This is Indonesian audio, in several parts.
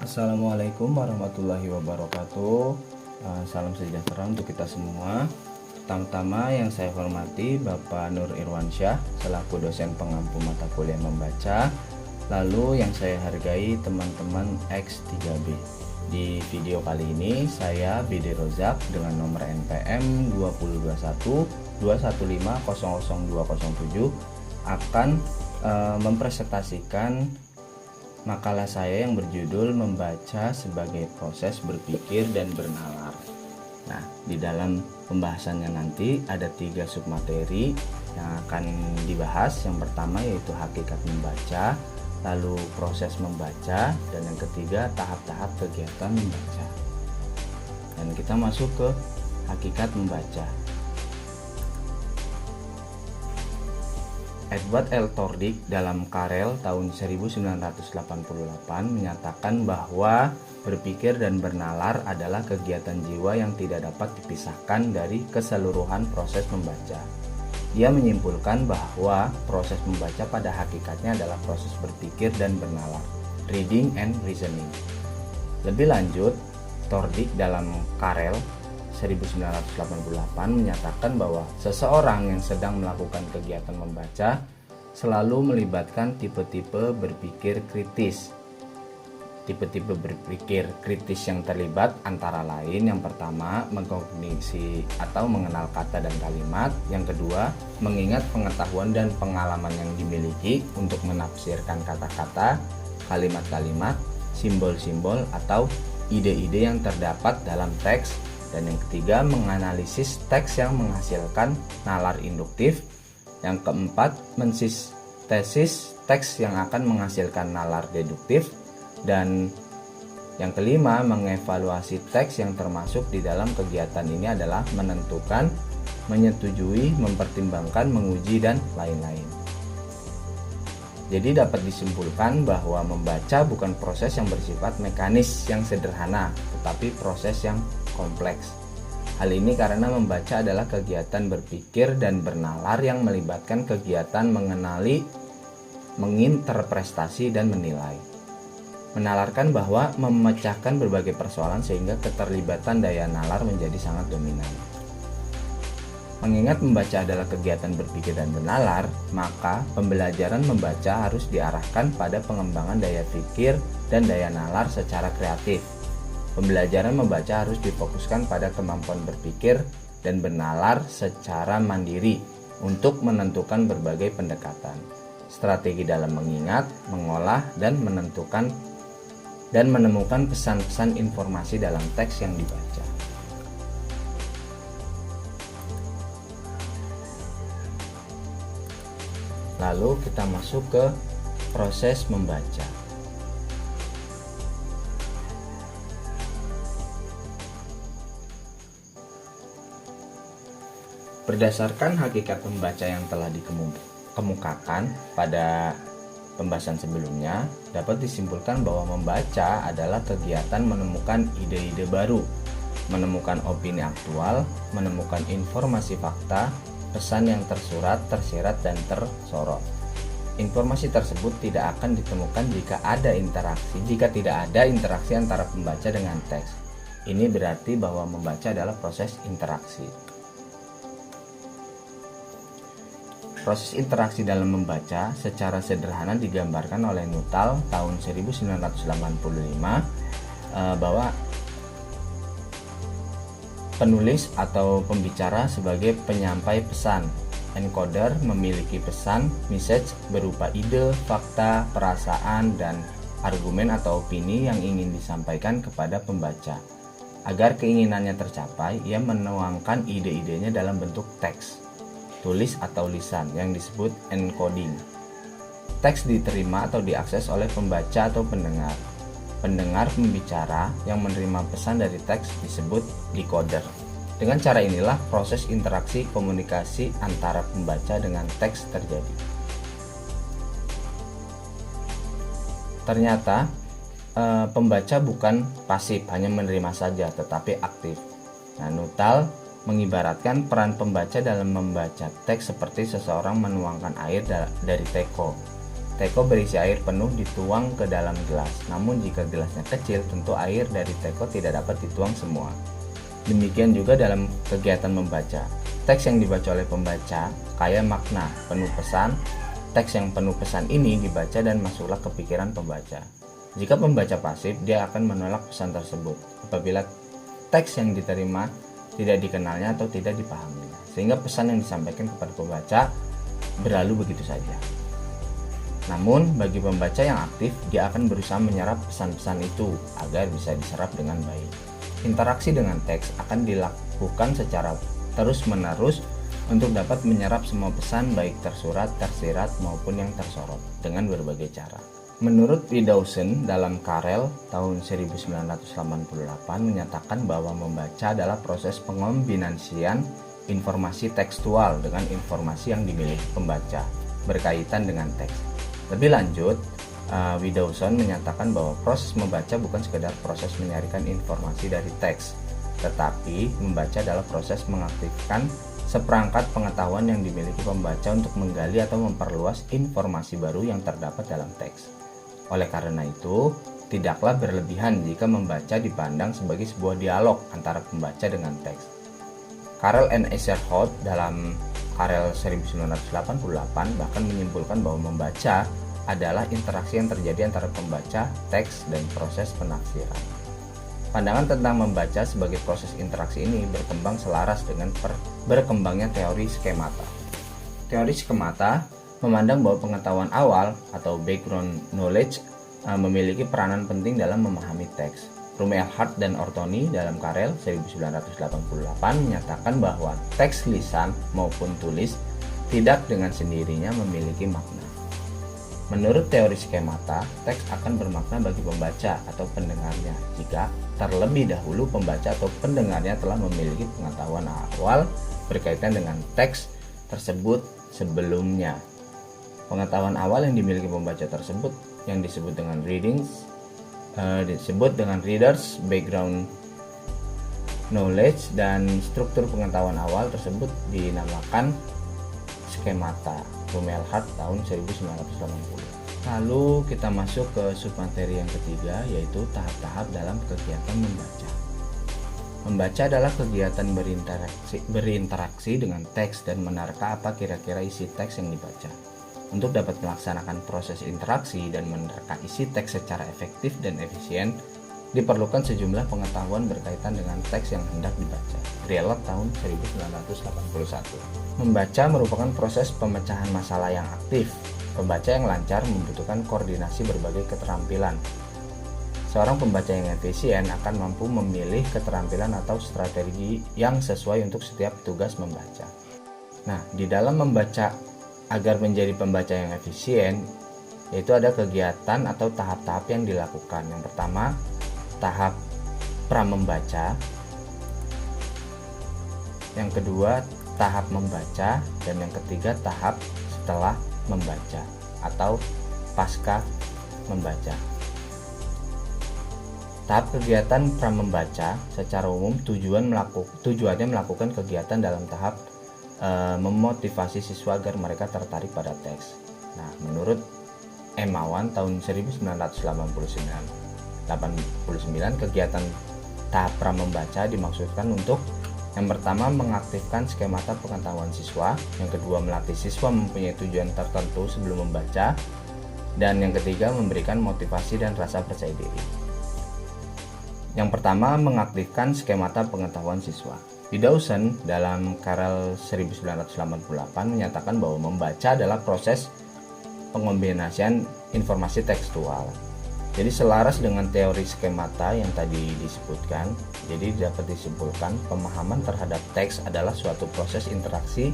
Assalamualaikum warahmatullahi wabarakatuh. Salam sejahtera untuk kita semua. Pertama-tama yang saya hormati Bapak Nur Irwansyah selaku dosen pengampu mata kuliah membaca. Lalu yang saya hargai teman-teman X3B. Di video kali ini saya Bidi Rozak dengan nomor NPM 2021 akan mempresentasikan makalah saya yang berjudul Membaca sebagai Proses Berpikir dan Bernalar. Nah, di dalam pembahasannya nanti ada 3 submateri yang akan dibahas. Yang pertama yaitu hakikat membaca, lalu proses membaca, dan yang ketiga tahap-tahap kegiatan membaca. Dan kita masuk ke hakikat membaca. Edward L. Tordik dalam Karel tahun 1988 menyatakan bahwa berpikir dan bernalar adalah kegiatan jiwa yang tidak dapat dipisahkan dari keseluruhan proses membaca. Ia menyimpulkan bahwa proses membaca pada hakikatnya adalah proses berpikir dan bernalar, reading and reasoning. Lebih lanjut, Tordik dalam Karel 1988 menyatakan bahwa seseorang yang sedang melakukan kegiatan membaca selalu melibatkan tipe-tipe berpikir kritis. Tipe-tipe berpikir kritis yang terlibat antara lain yang pertama mengkognisi atau mengenal kata dan kalimat, yang kedua mengingat pengetahuan dan pengalaman yang dimiliki untuk menafsirkan kata-kata, kalimat-kalimat, simbol-simbol atau ide-ide yang terdapat dalam teks. Dan yang ketiga menganalisis teks yang menghasilkan nalar induktif. Yang keempat mensintesis teks yang akan menghasilkan nalar deduktif. Dan yang kelima mengevaluasi teks yang termasuk di dalam kegiatan ini adalah menentukan, menyetujui, mempertimbangkan, menguji, dan lain-lain. Jadi dapat disimpulkan bahwa membaca bukan proses yang bersifat mekanis yang sederhana, tetapi proses yang kompleks. Hal ini karena membaca adalah kegiatan berpikir dan bernalar yang melibatkan kegiatan mengenali, menginterpretasi, dan menilai. Menalarkan bahwa memecahkan berbagai persoalan sehingga keterlibatan daya nalar menjadi sangat dominan. Mengingat membaca adalah kegiatan berpikir dan bernalar, maka pembelajaran membaca harus diarahkan pada pengembangan daya pikir dan daya nalar secara kreatif. Pembelajaran membaca harus difokuskan pada kemampuan berpikir dan bernalar secara mandiri untuk menentukan berbagai pendekatan, strategi dalam mengingat, mengolah, dan menentukan dan menemukan pesan-pesan informasi dalam teks yang dibaca. Lalu kita masuk ke proses membaca. Berdasarkan hakikat membaca yang telah dikemukakan pada pembahasan sebelumnya, dapat disimpulkan bahwa membaca adalah kegiatan menemukan ide-ide baru, menemukan opini aktual, menemukan informasi fakta, pesan yang tersurat, tersirat, dan tersorot. Informasi tersebut tidak akan ditemukan jika tidak ada interaksi antara pembaca dengan teks. Ini berarti bahwa membaca adalah proses interaksi. Proses interaksi dalam membaca secara sederhana digambarkan oleh Nuttall tahun 1985 bahwa penulis atau pembicara sebagai penyampai pesan. Encoder memiliki pesan, message berupa ide, fakta, perasaan, dan argumen atau opini yang ingin disampaikan kepada pembaca. Agar keinginannya tercapai, ia menuangkan ide-idenya dalam bentuk teks, tulis atau lisan yang disebut encoding. Teks diterima atau diakses oleh pembaca atau pendengar. Pendengar pembicara yang menerima pesan dari teks disebut decoder. Dengan cara inilah proses interaksi komunikasi antara pembaca dengan teks terjadi. Ternyata pembaca bukan pasif hanya menerima saja, tetapi aktif. Nah, Nuttall mengibaratkan peran pembaca dalam membaca teks seperti seseorang menuangkan air dari teko. teko berisi air penuh dituang ke dalam gelas. Namun jika gelasnya kecil, tentu air dari teko tidak dapat dituang semua. Demikian juga dalam kegiatan membaca. Teks yang dibaca oleh pembaca kaya makna, penuh pesan. Teks yang penuh pesan ini dibaca dan masuklah ke pikiran pembaca. Jika pembaca pasif, dia akan menolak pesan tersebut apabila teks yang diterima tidak dikenalnya atau tidak dipahaminya, sehingga pesan yang disampaikan kepada pembaca berlalu begitu saja. Namun, bagi pembaca yang aktif, dia akan berusaha menyerap pesan-pesan itu agar bisa diserap dengan baik. Interaksi dengan teks akan dilakukan secara terus-menerus untuk dapat menyerap semua pesan baik tersurat, tersirat maupun yang tersorot dengan berbagai cara. Menurut Widowson dalam Karel tahun 1988 menyatakan bahwa membaca adalah proses pengombinasian informasi tekstual dengan informasi yang dimiliki pembaca berkaitan dengan teks. Lebih lanjut, Widowson menyatakan bahwa proses membaca bukan sekedar proses menyaringkan informasi dari teks, tetapi membaca adalah proses mengaktifkan seperangkat pengetahuan yang dimiliki pembaca untuk menggali atau memperluas informasi baru yang terdapat dalam teks. Oleh karena itu, tidaklah berlebihan jika membaca dipandang sebagai sebuah dialog antara pembaca dengan teks. Karel N. Escherhout dalam Karel 1988 bahkan menyimpulkan bahwa membaca adalah interaksi yang terjadi antara pembaca, teks, dan proses penafsiran. Pandangan tentang membaca sebagai proses interaksi ini berkembang selaras dengan berkembangnya teori skemata. Teori skemata memandang bahwa pengetahuan awal atau background knowledge memiliki peranan penting dalam memahami teks. Rumelhart dan Ortoni dalam Karel 1988 menyatakan bahwa teks lisan maupun tulis tidak dengan sendirinya memiliki makna. Menurut teori skemata, teks akan bermakna bagi pembaca atau pendengarnya jika terlebih dahulu pembaca atau pendengarnya telah memiliki pengetahuan awal berkaitan dengan teks tersebut sebelumnya. Pengetahuan awal yang dimiliki pembaca tersebut yang disebut dengan readers background knowledge, dan struktur pengetahuan awal tersebut dinamakan skemata. Rumelhart tahun 1980. Lalu kita masuk ke submateri yang ketiga, yaitu tahap-tahap dalam kegiatan membaca. Membaca adalah kegiatan berinteraksi dengan teks dan menerka apa kira-kira isi teks yang dibaca. Untuk dapat melaksanakan proses interaksi dan menerka isi teks secara efektif dan efisien, diperlukan sejumlah pengetahuan berkaitan dengan teks yang hendak dibaca. Rielet tahun 1981. Membaca merupakan proses pemecahan masalah yang aktif. Pembaca yang lancar membutuhkan koordinasi berbagai keterampilan. Seorang pembaca yang efisien akan mampu memilih keterampilan atau strategi yang sesuai untuk setiap tugas membaca. Nah, di dalam membaca agar menjadi pembaca yang efisien, yaitu ada kegiatan atau tahap-tahap yang dilakukan. Yang pertama, tahap pramembaca. Yang kedua, tahap membaca, dan yang ketiga, tahap setelah membaca atau pasca membaca. Tahap kegiatan pramembaca secara umum tujuannya melakukan kegiatan dalam tahap memotivasi siswa agar mereka tertarik pada teks. Nah, menurut Emawan tahun 1989, kegiatan tahap pramembaca dimaksudkan untuk yang pertama mengaktifkan skemata pengetahuan siswa, yang kedua melatih siswa mempunyai tujuan tertentu sebelum membaca, dan yang ketiga memberikan motivasi dan rasa percaya diri. Yang pertama, mengaktifkan skemata pengetahuan siswa. Widowson dalam Karel 1988 menyatakan bahwa membaca adalah proses pengombinasian informasi tekstual. Jadi selaras dengan teori skemata yang tadi disebutkan, jadi dapat disimpulkan pemahaman terhadap teks adalah suatu proses interaksi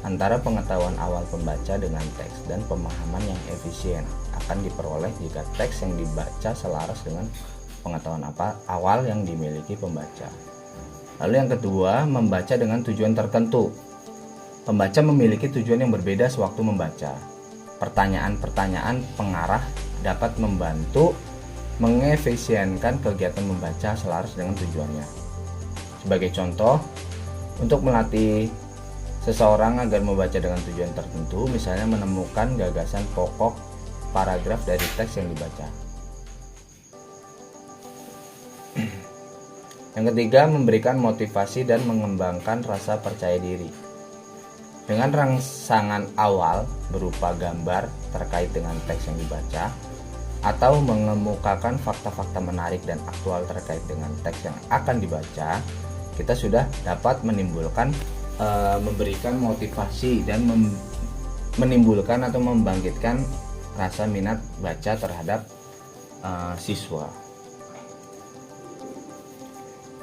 antara pengetahuan awal pembaca dengan teks, dan pemahaman yang efisien akan diperoleh jika teks yang dibaca selaras dengan pengetahuan awal yang dimiliki pembaca. Lalu yang kedua, membaca dengan tujuan tertentu. Pembaca memiliki tujuan yang berbeda sewaktu membaca. Pertanyaan-pertanyaan pengarah dapat membantu mengefisienkan kegiatan membaca selaras dengan tujuannya. Sebagai contoh, untuk melatih seseorang agar membaca dengan tujuan tertentu, misalnya menemukan gagasan pokok paragraf dari teks yang dibaca. Yang ketiga, memberikan motivasi dan mengembangkan rasa percaya diri. Dengan rangsangan awal berupa gambar terkait dengan teks yang dibaca, atau mengemukakan fakta-fakta menarik dan aktual terkait dengan teks yang akan dibaca, kita sudah dapat memberikan motivasi dan menimbulkan atau membangkitkan rasa minat baca terhadap siswa.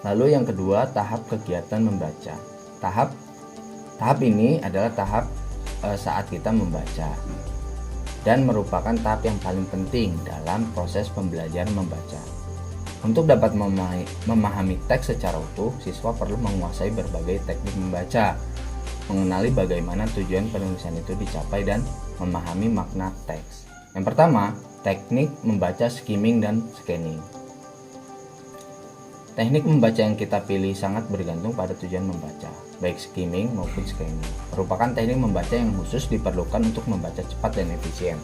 Lalu yang kedua, tahap kegiatan membaca. Tahap ini adalah tahap saat kita membaca dan merupakan tahap yang paling penting dalam proses pembelajaran membaca. Untuk dapat memahami teks secara utuh, siswa perlu menguasai berbagai teknik membaca, mengenali bagaimana tujuan penulisan itu dicapai, dan memahami makna teks. Yang pertama, teknik membaca skimming dan scanning. Teknik membaca yang kita pilih sangat bergantung pada tujuan membaca, baik skimming maupun scanning. Merupakan teknik membaca yang khusus diperlukan untuk membaca cepat dan efisien.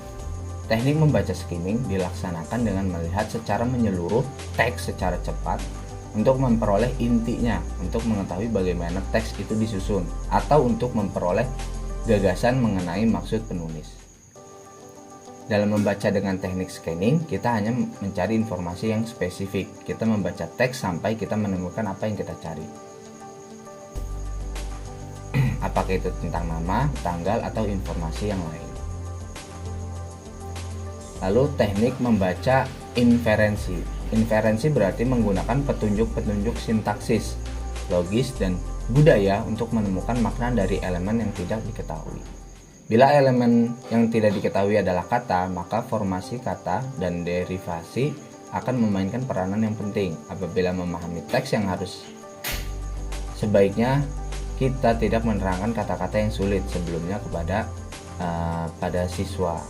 Teknik membaca skimming dilaksanakan dengan melihat secara menyeluruh teks secara cepat untuk memperoleh intinya, untuk mengetahui bagaimana teks itu disusun, atau untuk memperoleh gagasan mengenai maksud penulis. Dalam membaca dengan teknik scanning, kita hanya mencari informasi yang spesifik. Kita membaca teks sampai kita menemukan apa yang kita cari. Apakah itu tentang nama, tanggal, atau informasi yang lain. Lalu teknik membaca inferensi. Inferensi berarti menggunakan petunjuk-petunjuk sintaksis, logis, dan budaya untuk menemukan makna dari elemen yang tidak diketahui. Bila elemen yang tidak diketahui adalah kata, maka formasi kata dan derivasi akan memainkan peranan yang penting. Apabila memahami teks yang harus, sebaiknya kita tidak menerangkan kata-kata yang sulit sebelumnya pada siswa.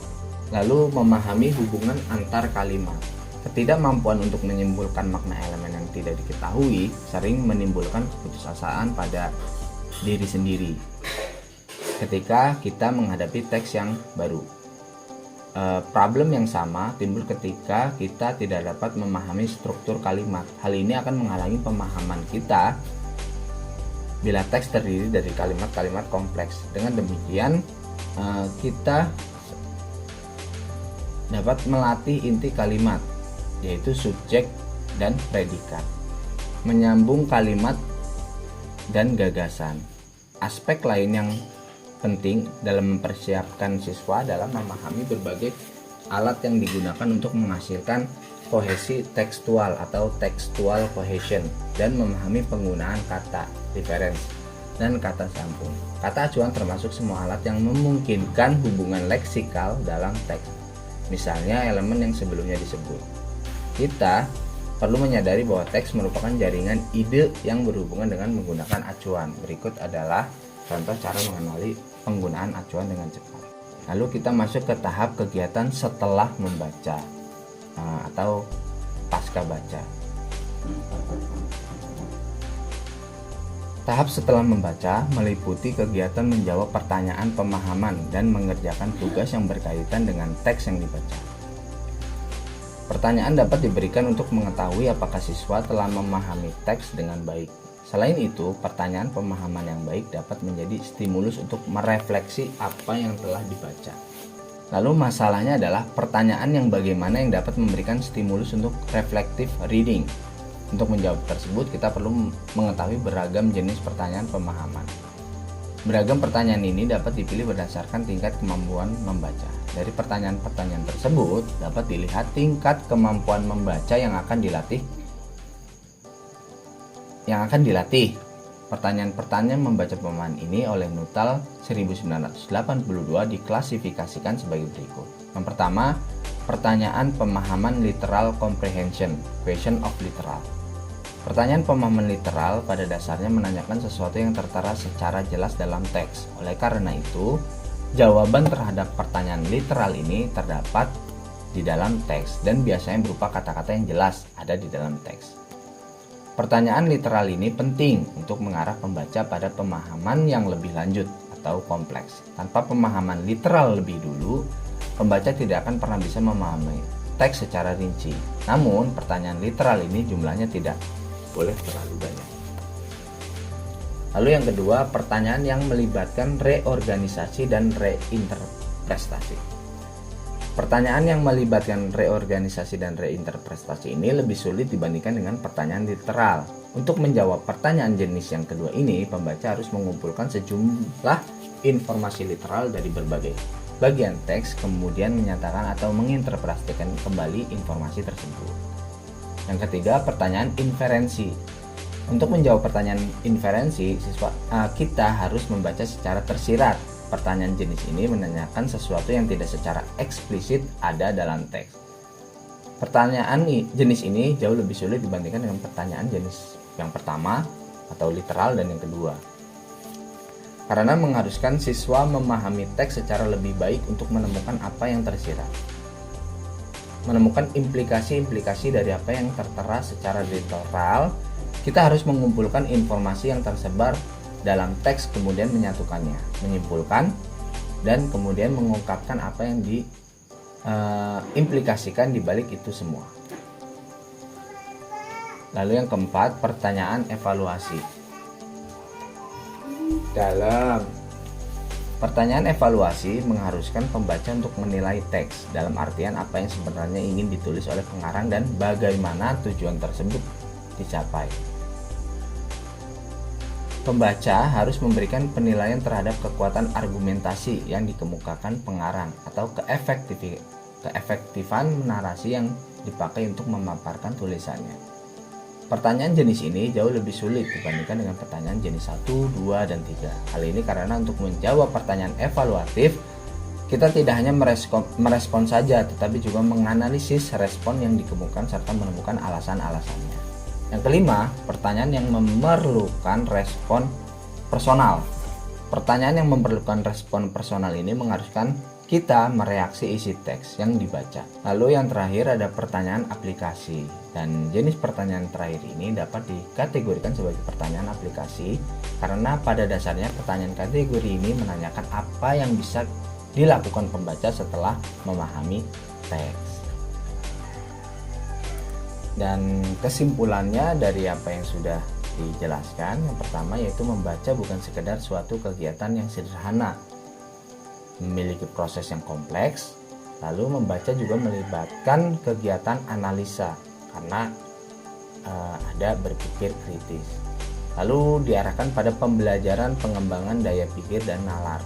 Lalu memahami hubungan antar kalimat. Ketidakmampuan untuk menyimpulkan makna elemen yang tidak diketahui sering menimbulkan keputusasaan pada diri sendiri ketika kita menghadapi teks yang baru. Problem yang sama timbul ketika kita tidak dapat memahami struktur kalimat. Hal ini akan menghalangi pemahaman kita bila teks terdiri dari kalimat-kalimat kompleks. Dengan demikian, kita dapat melatih inti kalimat, yaitu subjek dan predikat, menyambung kalimat dan gagasan. Aspek lain yang penting dalam mempersiapkan siswa adalah memahami berbagai alat yang digunakan untuk menghasilkan kohesi tekstual atau textual cohesion, dan memahami penggunaan kata reference dan kata sambung. Kata acuan termasuk semua alat yang memungkinkan hubungan leksikal dalam teks, misalnya elemen yang sebelumnya disebut. Kita perlu menyadari bahwa teks merupakan jaringan ide yang berhubungan dengan menggunakan acuan. Berikut adalah contoh cara mengenali penggunaan acuan dengan cepat. Lalu kita masuk ke tahap kegiatan setelah membaca atau pasca baca. Tahap setelah membaca meliputi kegiatan menjawab pertanyaan pemahaman dan mengerjakan tugas yang berkaitan dengan teks yang dibaca. Pertanyaan dapat diberikan untuk mengetahui apakah siswa telah memahami teks dengan baik. Selain itu, pertanyaan pemahaman yang baik dapat menjadi stimulus untuk merefleksi apa yang telah dibaca. Lalu masalahnya adalah pertanyaan yang bagaimana yang dapat memberikan stimulus untuk reflective reading. Untuk menjawab tersebut, kita perlu mengetahui beragam jenis pertanyaan pemahaman. Beragam pertanyaan ini dapat dipilih berdasarkan tingkat kemampuan membaca. Dari pertanyaan-pertanyaan tersebut, dapat dilihat tingkat kemampuan membaca yang akan dilatih. Pertanyaan-pertanyaan membaca pemahaman ini oleh Nuttall 1982 diklasifikasikan sebagai berikut. Yang pertama, pertanyaan pemahaman literal comprehension, question of literal. Pertanyaan pemahaman literal pada dasarnya menanyakan sesuatu yang tertera secara jelas dalam teks. Oleh karena itu, jawaban terhadap pertanyaan literal ini terdapat di dalam teks dan biasanya berupa kata-kata yang jelas ada di dalam teks. Pertanyaan literal ini penting untuk mengarah pembaca pada pemahaman yang lebih lanjut atau kompleks. Tanpa pemahaman literal lebih dulu, pembaca tidak akan pernah bisa memahami teks secara rinci. Namun, pertanyaan literal ini jumlahnya tidak boleh terlalu banyak. Lalu yang kedua, pertanyaan yang melibatkan reorganisasi dan reinterpretasi. Pertanyaan yang melibatkan reorganisasi dan reinterpretasi ini lebih sulit dibandingkan dengan pertanyaan literal. Untuk menjawab pertanyaan jenis yang kedua ini, pembaca harus mengumpulkan sejumlah informasi literal dari berbagai bagian teks, kemudian menyatakan atau menginterpretasikan kembali informasi tersebut. Yang ketiga, pertanyaan inferensi. Untuk menjawab pertanyaan inferensi, kita harus membaca secara tersirat. Pertanyaan jenis ini menanyakan sesuatu yang tidak secara eksplisit ada dalam teks. Pertanyaan jenis ini jauh lebih sulit dibandingkan dengan pertanyaan jenis yang pertama atau literal dan yang kedua, karena mengharuskan siswa memahami teks secara lebih baik untuk menemukan apa yang tersirat, menemukan implikasi-implikasi dari apa yang tertera secara literal. Kita harus mengumpulkan informasi yang tersebar dalam teks, kemudian menyatukannya, menyimpulkan, dan kemudian mengungkapkan apa yang diimplikasikan di balik itu semua. Lalu yang keempat, pertanyaan evaluasi. Dalam pertanyaan evaluasi mengharuskan pembaca untuk menilai teks, dalam artian apa yang sebenarnya ingin ditulis oleh pengarang dan bagaimana tujuan tersebut dicapai. Pembaca harus memberikan penilaian terhadap kekuatan argumentasi yang dikemukakan pengarang atau keefektifan narasi yang dipakai untuk memaparkan tulisannya. Pertanyaan jenis ini jauh lebih sulit dibandingkan dengan pertanyaan jenis 1, 2, dan 3. Hal ini karena untuk menjawab pertanyaan evaluatif, kita tidak hanya merespon saja, tetapi juga menganalisis respon yang dikemukakan serta menemukan alasan-alasannya. Yang kelima, pertanyaan yang memerlukan respon personal. Pertanyaan yang memerlukan respon personal ini mengharuskan kita mereaksi isi teks yang dibaca. Lalu yang terakhir ada pertanyaan aplikasi. Dan jenis pertanyaan terakhir ini dapat dikategorikan sebagai pertanyaan aplikasi karena pada dasarnya pertanyaan kategori ini menanyakan apa yang bisa dilakukan pembaca setelah memahami teks. Dan kesimpulannya dari apa yang sudah dijelaskan, yang pertama yaitu membaca bukan sekedar suatu kegiatan yang sederhana, memiliki proses yang kompleks. Lalu membaca juga melibatkan kegiatan analisa karena ada berpikir kritis. Lalu diarahkan pada pembelajaran pengembangan daya pikir dan nalar.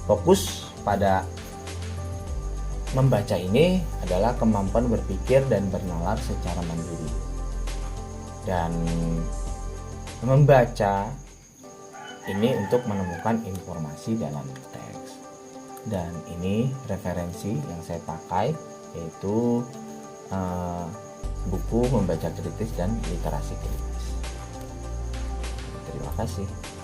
Fokus pada membaca ini adalah kemampuan berpikir dan bernalar secara mandiri. Dan membaca ini untuk menemukan informasi dalam teks. Dan ini referensi yang saya pakai yaitu buku Membaca Kritis dan Literasi Kritis. Terima kasih.